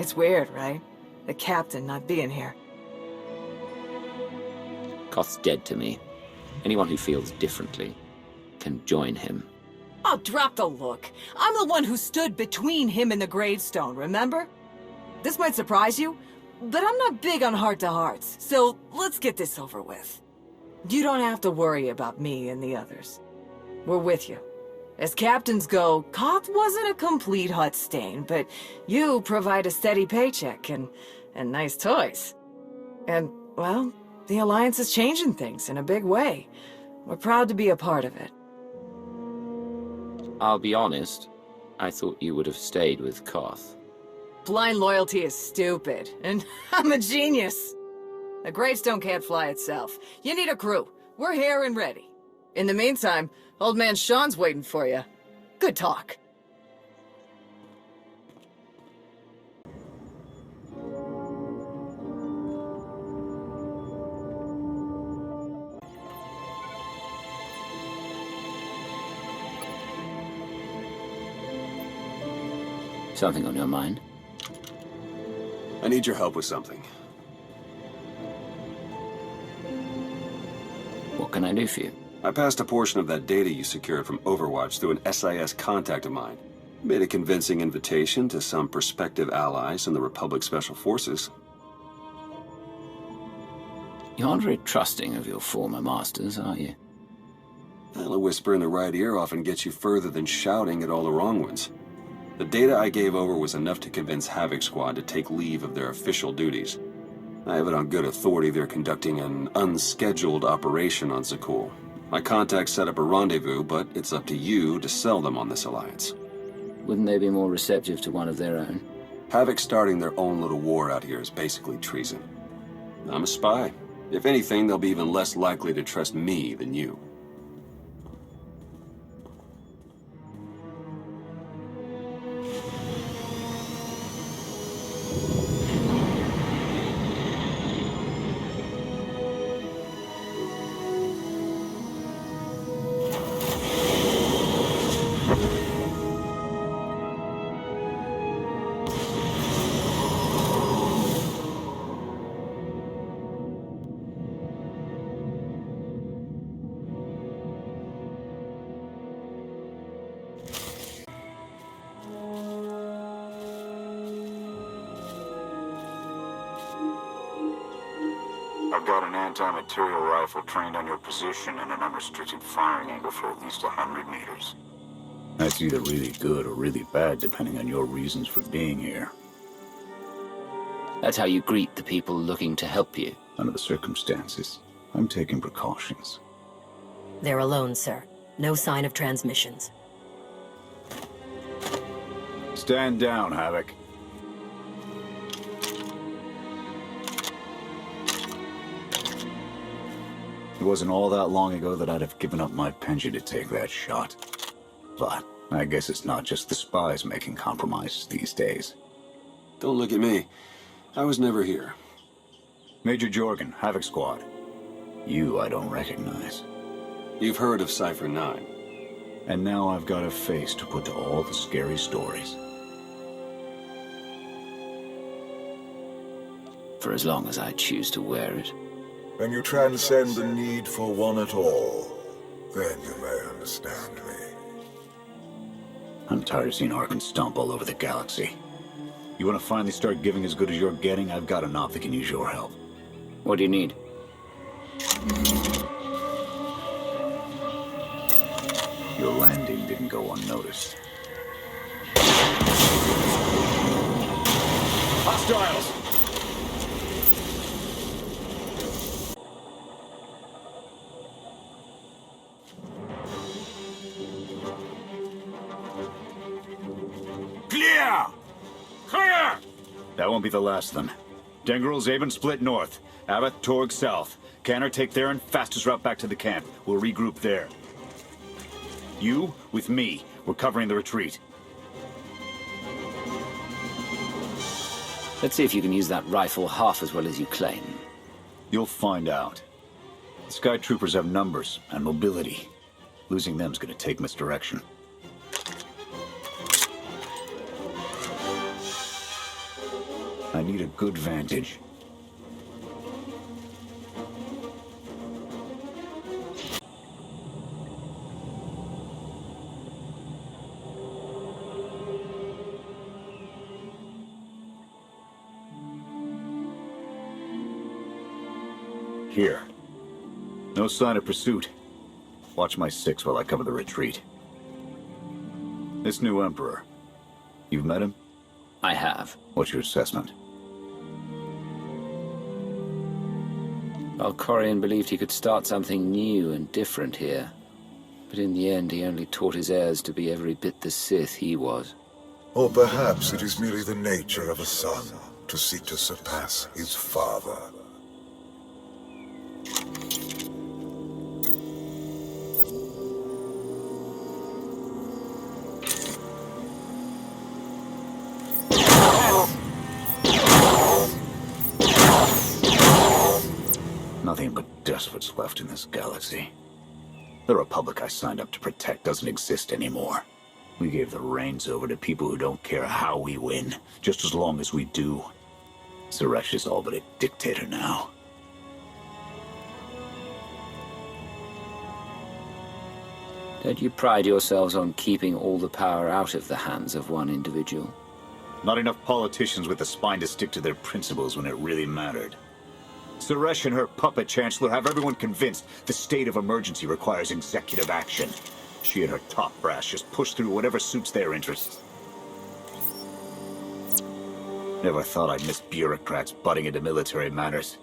It's weird, right? The captain not being here. Koth's dead to me. Anyone who feels differently can join him. Oh, drop the look. I'm the one who stood between him and the gravestone, remember? This might surprise you, but I'm not big on heart-to-hearts, so let's get this over with. You don't have to worry about me and the others. We're with you. As captains go, Koth wasn't a complete hut stain, but you provide a steady paycheck and nice toys. And, well, the Alliance is changing things in a big way. We're proud to be a part of it. I'll be honest, I thought you would have stayed with Koth. Blind loyalty is stupid, and I'm a genius. A gravestone can't fly itself. You need a crew. We're here and ready. In the meantime, old man Sean's waiting for you. Good talk. Something on your mind? I need your help with something. What can I do for you? I passed a portion of that data you secured from Overwatch through an SIS contact of mine. Made a convincing invitation to some prospective allies in the Republic Special Forces. You aren't very trusting of your former masters, are you? Well, a whisper in the right ear often gets you further than shouting at all the wrong ones. The data I gave over was enough to convince Havoc Squad to take leave of their official duties. I have it on good authority they're conducting an unscheduled operation on Zakul. My contacts set up a rendezvous, but it's up to you to sell them on this alliance. Wouldn't they be more receptive to one of their own? Havoc starting their own little war out here is basically treason. I'm a spy. If anything, they'll be even less likely to trust me than you. I've got an anti-material rifle trained on your position and an unrestricted firing angle for at least 100 meters. That's either really good or really bad, depending on your reasons for being here. That's how you greet the people looking to help you. Under the circumstances, I'm taking precautions. They're alone, sir. No sign of transmissions. Stand down, Havoc. It wasn't all that long ago that I'd have given up my pension to take that shot. But I guess it's not just the spies making compromises these days. Don't look at me. I was never here. Major Jorgen, Havoc Squad. You I don't recognize. You've heard of Cypher 9. And now I've got a face to put to all the scary stories. For as long as I choose to wear it. When you transcend the need for one at all, then you may understand me. I'm tired of seeing Arkan stomp all over the galaxy. You want to finally start giving as good as you're getting? I've got enough that can use your help. What do you need? Your landing didn't go unnoticed. Hostiles! Clear! Clear! That won't be the last of them. Dengril, Zaven split north. Abath, Torg south. Canner take Theron, fastest route back to the camp. We'll regroup there. You, with me, we're covering the retreat. Let's see if you can use that rifle half as well as you claim. You'll find out. The Sky Troopers have numbers and mobility. Losing them's gonna take misdirection. I need a good vantage. Here. No sign of pursuit. Watch my six while I cover the retreat. This new Emperor. You've met him? I have. What's your assessment? Valkorion believed he could start something new and different here. But in the end, he only taught his heirs to be every bit the Sith he was. Or perhaps it is merely the nature of a son to seek to surpass his father. Nothing but despots left in this galaxy. The Republic I signed up to protect doesn't exist anymore. We gave the reins over to people who don't care how we win, just as long as we do. Suresh is all but a dictator now. Don't you pride yourselves on keeping all the power out of the hands of one individual? Not enough politicians with the spine to stick to their principles when it really mattered. Suresh and her puppet chancellor have everyone convinced the state of emergency requires executive action. She and her top brass just push through whatever suits their interests. Never thought I'd miss bureaucrats butting into military matters.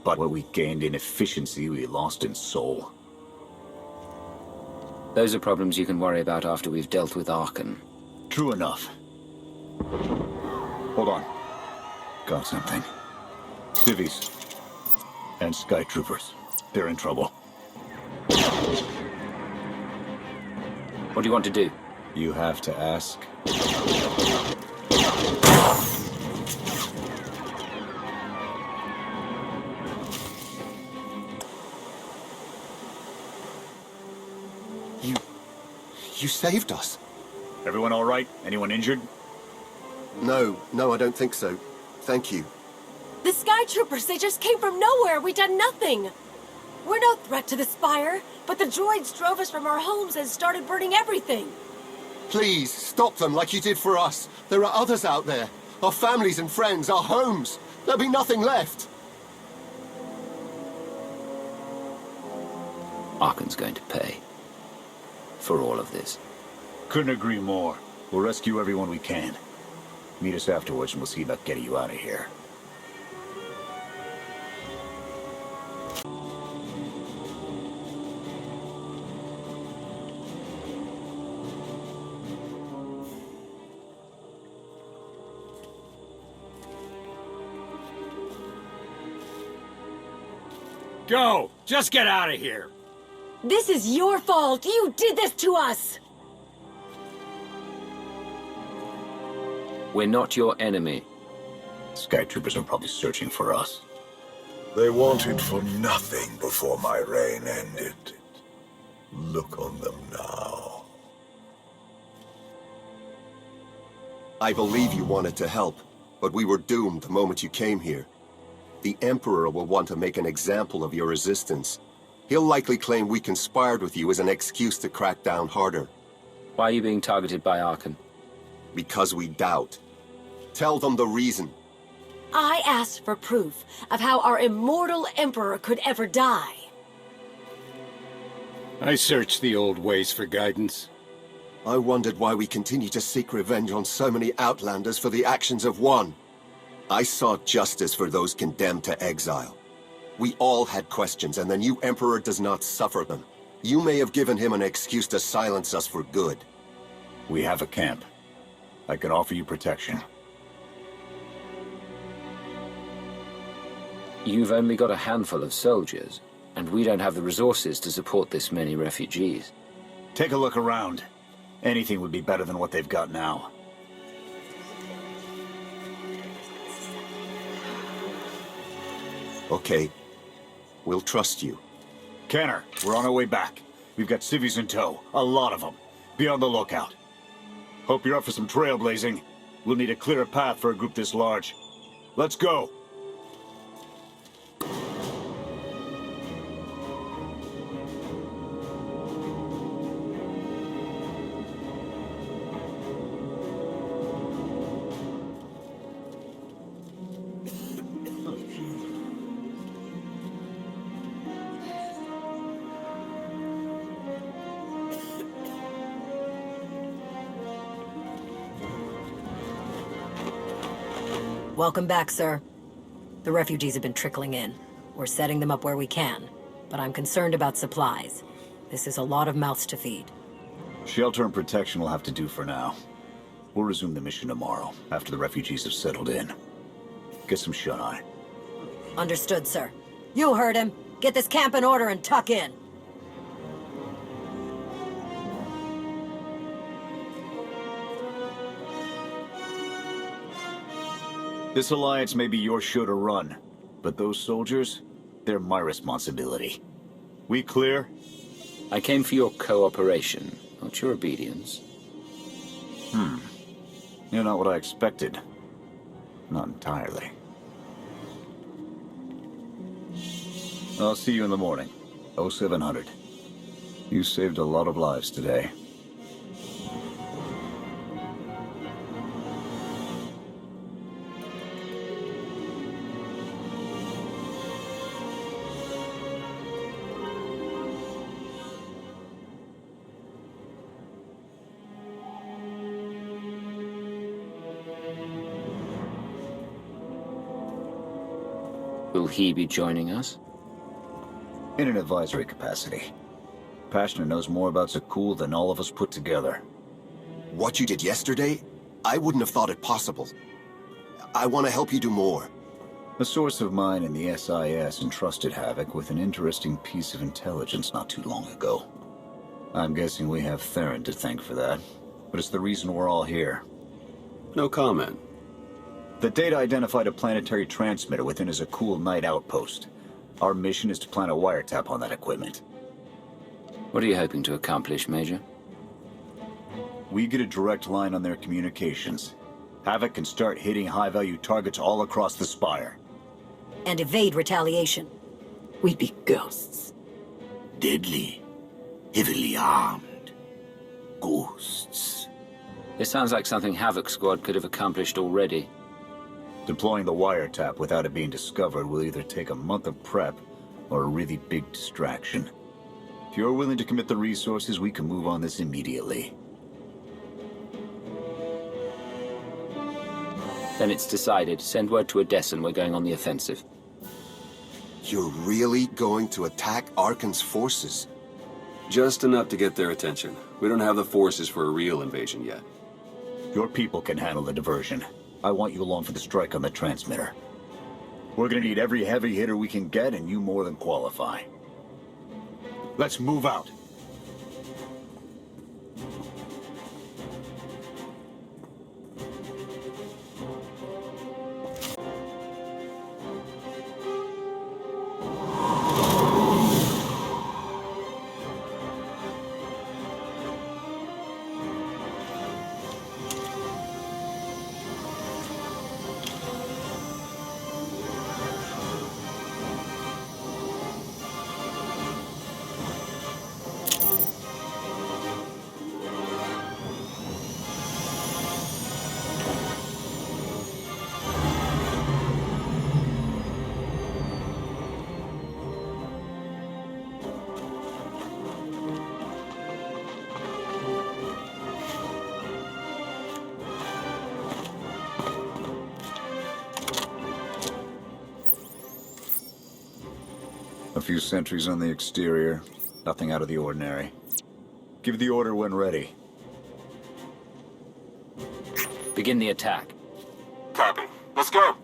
But what we gained in efficiency, we lost in soul. Those are problems you can worry about after we've dealt with Arkan. True enough. Hold on. Got something. Civvies. And Sky Troopers. They're in trouble. What do you want to do? You have to ask. You saved us. Everyone all right? Anyone injured? No, I don't think so. Thank you. The Sky Troopers, they just came from nowhere. We done nothing. We're no threat to the Spire, but the droids drove us from our homes and started burning everything. Please, stop them like you did for us. There are others out there. Our families and friends, our homes. There'll be nothing left. Arkan's going to pay. For all of this. Couldn't agree more. We'll rescue everyone we can. Meet us afterwards and we'll see about getting you out of here. Go! Just get out of here! This is your fault! You did this to us! We're not your enemy. Sky Troopers are probably searching for us. They wanted for nothing before my reign ended. Look on them now. I believe you wanted to help, but we were doomed the moment you came here. The Emperor will want to make an example of your resistance. He'll likely claim we conspired with you as an excuse to crack down harder. Why are you being targeted by Arkan? Because we doubt. Tell them the reason. I asked for proof of how our immortal Emperor could ever die. I searched the old ways for guidance. I wondered why we continue to seek revenge on so many Outlanders for the actions of one. I sought justice for those condemned to exile. We all had questions, and the new Emperor does not suffer them. You may have given him an excuse to silence us for good. We have a camp. I can offer you protection. You've only got a handful of soldiers, and we don't have the resources to support this many refugees. Take a look around. Anything would be better than what they've got now. Okay. We'll trust you. Kenner, we're on our way back. We've got civvies in tow. A lot of them. Be on the lookout. Hope you're up for some trailblazing. We'll need a clearer path for a group this large. Let's go. Welcome back, sir. The refugees have been trickling in. We're setting them up where we can, but I'm concerned about supplies. This is a lot of mouths to feed. Shelter and protection will have to do for now. We'll resume the mission tomorrow, after the refugees have settled in. Get some shut-eye. Understood, sir. You heard him. Get this camp in order and tuck in. This alliance may be your show to run, but those soldiers, they're my responsibility. We clear? I came for your cooperation, not your obedience. You're not what I expected. Not entirely. I'll see you in the morning. 0700. You saved a lot of lives today. Will he be joining us? In an advisory capacity. Pashner knows more about Zakul than all of us put together. What you did yesterday, I wouldn't have thought it possible. I want to help you do more. A source of mine in the SIS entrusted Havoc with an interesting piece of intelligence not too long ago. I'm guessing we have Theron to thank for that, but it's the reason we're all here. No comment. The data identified a planetary transmitter within a Zakul Knight outpost. Our mission is to plant a wiretap on that equipment. What are you hoping to accomplish, Major? We get a direct line on their communications. Havoc can start hitting high-value targets all across the Spire. And evade retaliation. We'd be ghosts. Deadly. Heavily armed. Ghosts. It sounds like something Havoc Squad could have accomplished already. Deploying the wiretap without it being discovered will either take a month of prep or a really big distraction. If you're willing to commit the resources, we can move on this immediately. Then it's decided. Send word to Odessa and we're going on the offensive. You're really going to attack Arkan's forces? Just enough to get their attention. We don't have the forces for a real invasion yet. Your people can handle the diversion. I want you along for the strike on the transmitter. We're gonna need every heavy hitter we can get, and you more than qualify. Let's move out. A few sentries on the exterior. Nothing out of the ordinary. Give the order when ready. Begin the attack. Copy. Let's go.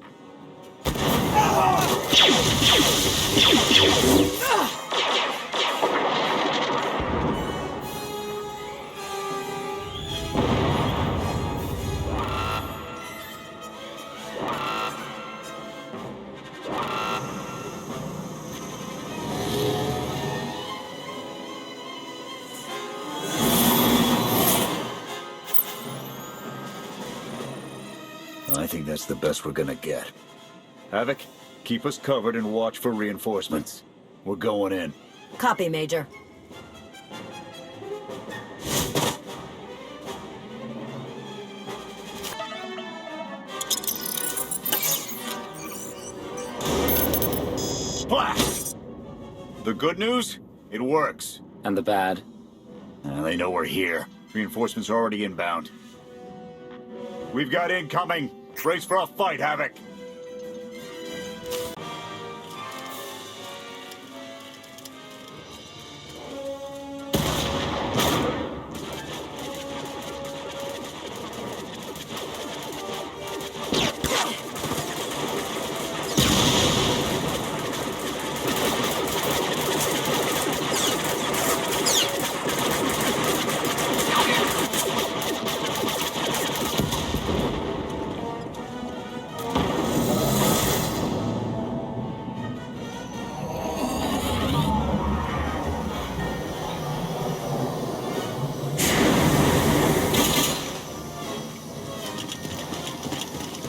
I think that's the best we're gonna get. Havoc, keep us covered and watch for reinforcements. We're going in. Copy, Major. Blast! The good news? It works. And the bad? They know we're here. Reinforcements are already inbound. We've got incoming. Brace for a fight, Havoc.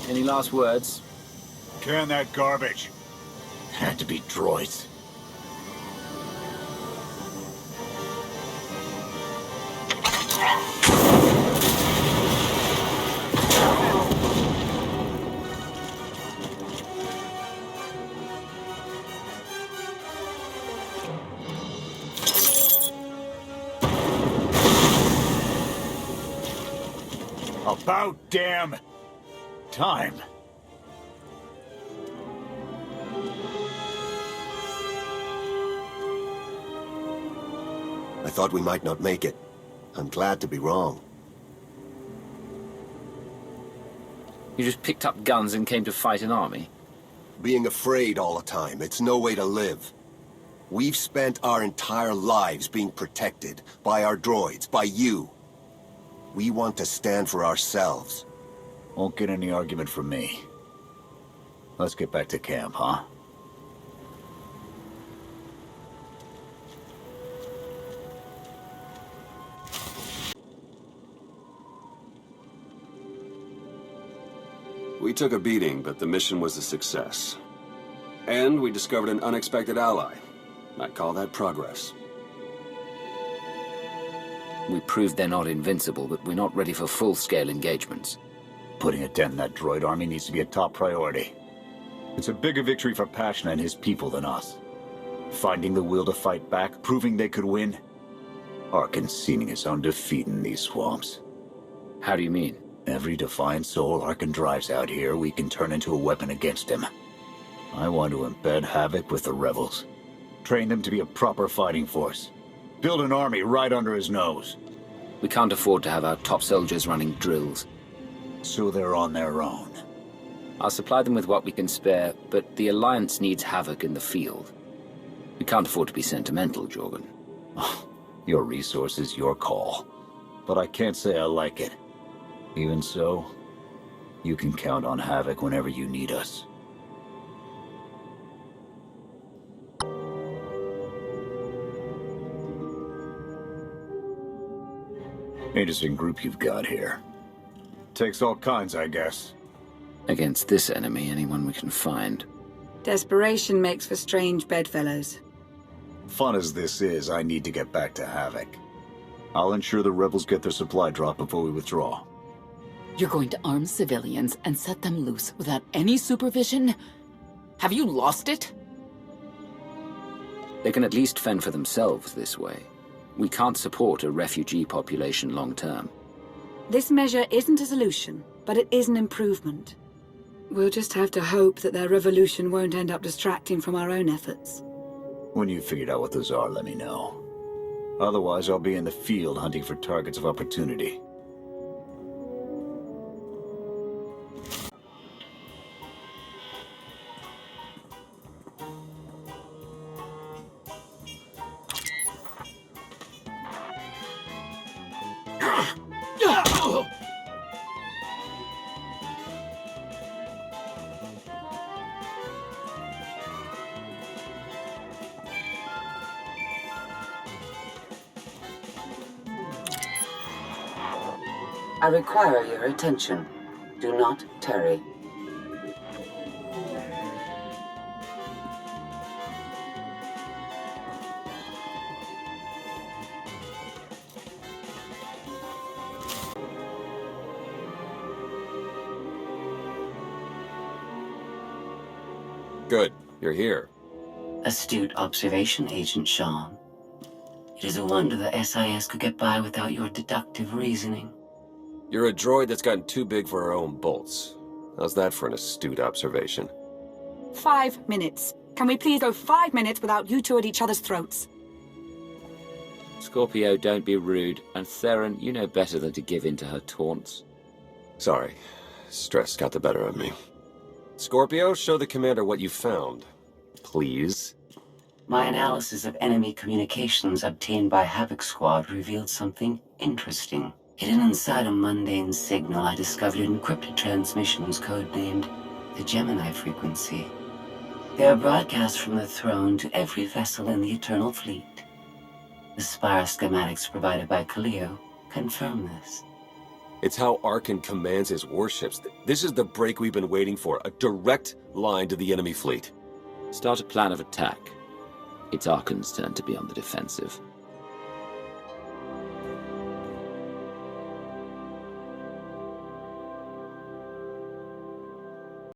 Any last words? Can that garbage. Had to be droids. About damn time. I thought we might not make it. I'm glad to be wrong. You just picked up guns and came to fight an army? Being afraid all the time, it's no way to live. We've spent our entire lives being protected by our droids, by you. We want to stand for ourselves. Won't get any argument from me. Let's get back to camp, huh? We took a beating, but the mission was a success. And we discovered an unexpected ally. I'd call that progress. We proved they're not invincible, but we're not ready for full-scale engagements. Putting a dent in that droid army needs to be a top priority. It's a bigger victory for Pashna and his people than us. Finding the will to fight back, proving they could win, or conceding his own defeat in these swamps. How do you mean? Every defiant soul Arkan drives out here, we can turn into a weapon against him. I want to embed Havoc with the rebels. Train them to be a proper fighting force. Build an army right under his nose. We can't afford to have our top soldiers running drills. So they're on their own. I'll supply them with what we can spare, but the Alliance needs Havoc in the field. We can't afford to be sentimental, Jorgen. Your resources, your call. But I can't say I like it. Even so, you can count on Havoc whenever you need us. Interesting group you've got here. Takes all kinds, I guess. Against this enemy, anyone we can find. Desperation makes for strange bedfellows. Fun as this is, I need to get back to Havoc. I'll ensure the rebels get their supply drop before we withdraw. You're going to arm civilians and set them loose without any supervision? Have you lost it? They can at least fend for themselves this way. We can't support a refugee population long term. This measure isn't a solution, but it is an improvement. We'll just have to hope that their revolution won't end up distracting from our own efforts. When you've figured out what those are, let me know. Otherwise, I'll be in the field hunting for targets of opportunity. I require your attention. Do not tarry. Good. You're here. Astute observation, Agent Sean. It is a wonder the SIS could get by without your deductive reasoning. You're a droid that's gotten too big for her own bolts. How's that for an astute observation? 5 minutes. Can we please go 5 minutes without you two at each other's throats? Scorpio, don't be rude. And Theron, you know better than to give in to her taunts. Sorry. Stress got the better of me. Scorpio, show the commander what you found. Please. My analysis of enemy communications obtained by Havoc Squad revealed something interesting. Hidden inside a mundane signal, I discovered encrypted transmissions codenamed the Gemini frequency. They are broadcast from the throne to every vessel in the Eternal Fleet. The Spire schematics provided by Kallio confirm this. It's how Arkan commands his warships. This is the break we've been waiting for. A direct line to the enemy fleet. Start a plan of attack. It's Arkan's turn to be on the defensive.